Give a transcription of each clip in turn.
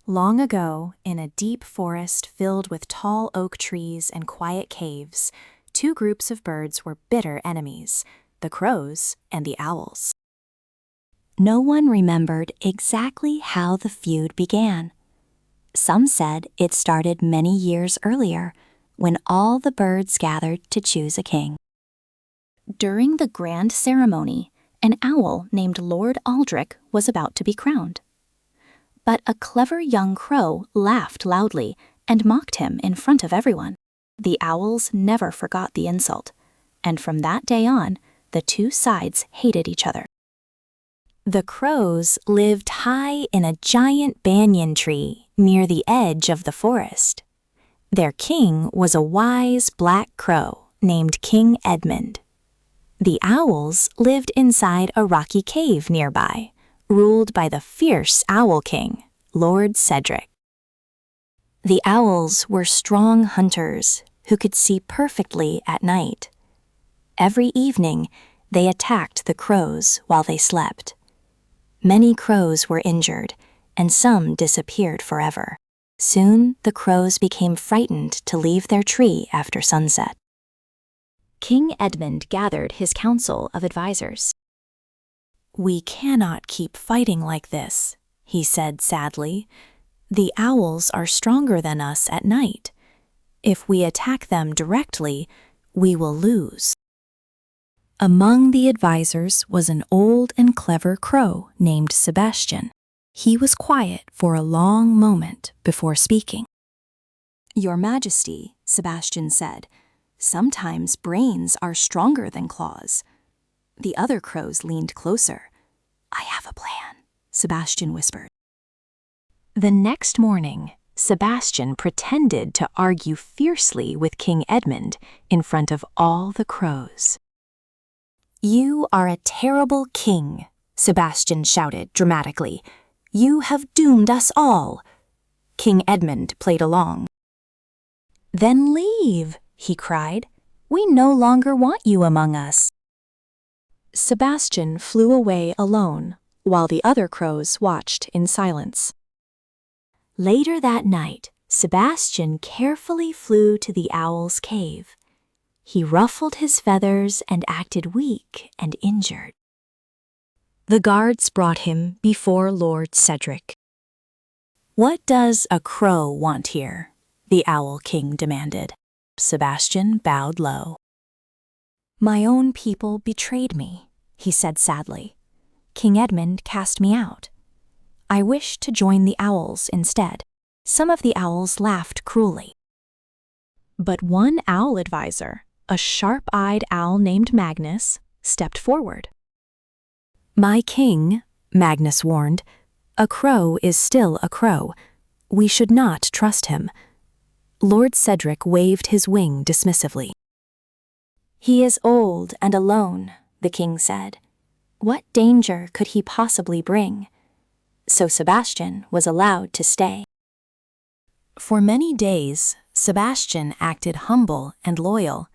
Long ago, in a deep forest filled with tall oak trees and quiet caves, two groups of birds were bitter enemies, the crows and the owls. No one remembered exactly how the feud began. Some said it started many years earlier, when all the birds gathered to choose a king. During the grand ceremony, an owl named Lord Aldrich was about to be crowned. But a clever young crow laughed loudly and mocked him in front of everyone. The owls never forgot the insult, and from that day on, the two sides hated each other. The crows lived high in a giant banyan tree near the edge of the forest. Their king was a wise black crow named King Edmund. The owls lived inside a rocky cave nearby, ruled by the fierce Owl King, Lord Cedric. The owls were strong hunters who could see perfectly at night. Every evening, they attacked the crows while they slept. Many crows were injured, and some disappeared forever. Soon, the crows became frightened to leave their tree after sunset. King Edmund gathered his council of advisors. "We cannot keep fighting like this," he said sadly. "The owls are stronger than us at night. If we attack them directly, we will lose." Among the advisors was an old and clever crow named Sebastian. He was quiet for a long moment before speaking. "Your Majesty," Sebastian said, "sometimes brains are stronger than claws." The other crows leaned closer. "I have a plan," Sebastian whispered. The next morning, Sebastian pretended to argue fiercely with King Edmund in front of all the crows. "You are a terrible king," Sebastian shouted dramatically. "You have doomed us all." King Edmund played along. "Then leave," he cried. "We no longer want you among us." Sebastian flew away alone, while the other crows watched in silence. Later that night, Sebastian carefully flew to the owl's cave. He ruffled his feathers and acted weak and injured. The guards brought him before Lord Cedric. "What does a crow want here?" the Owl King demanded. Sebastian bowed low. "My own people betrayed me," he said sadly. "King Edmund cast me out. I wish to join the owls instead." Some of the owls laughed cruelly. But one owl advisor, a sharp-eyed owl named Magnus, stepped forward. "My king," Magnus warned, "a crow is still a crow. We should not trust him." Lord Cedric waved his wing dismissively. "He is old and alone," the king said. "What danger could he possibly bring?" So Sebastian was allowed to stay. For many days, Sebastian acted humble and loyal.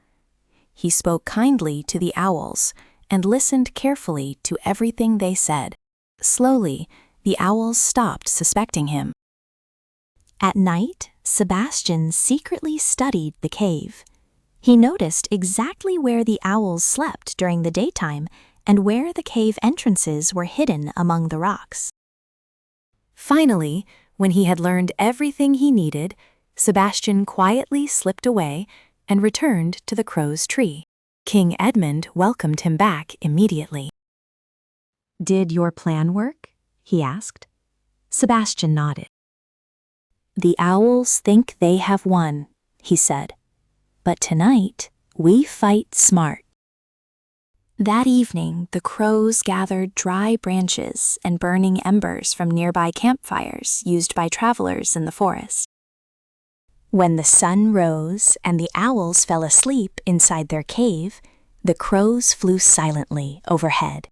He spoke kindly to the owls and listened carefully to everything they said. Slowly, the owls stopped suspecting him. At night, Sebastian secretly studied the cave. He noticed exactly where the owls slept during the daytime and where the cave entrances were hidden among the rocks. Finally, when he had learned everything he needed, Sebastian quietly slipped away and returned to the crow's tree. King Edmund welcomed him back immediately. "Did your plan work?" he asked. Sebastian nodded. "The owls think they have won," he said. "But tonight, we fight smart." That evening, the crows gathered dry branches and burning embers from nearby campfires used by travelers in the forest. When the sun rose and the owls fell asleep inside their cave, the crows flew silently overhead.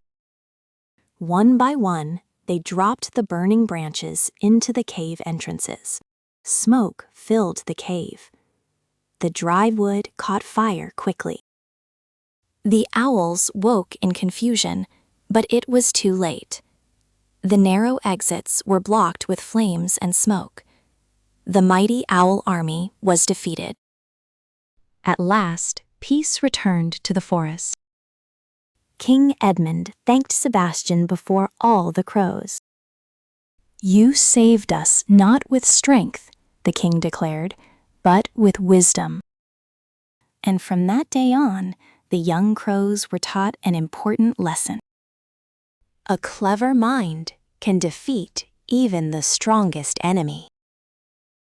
One by one, they dropped the burning branches into the cave entrances. Smoke filled the cave. The dry wood caught fire quickly. The owls woke in confusion, but it was too late. The narrow exits were blocked with flames and smoke. The mighty owl army was defeated. At last, peace returned to the forest. King Edmund thanked Sebastian before all the crows. "You saved us not with strength," the king declared, "but with wisdom." And from that day on, the young crows were taught an important lesson. A clever mind can defeat even the strongest enemy.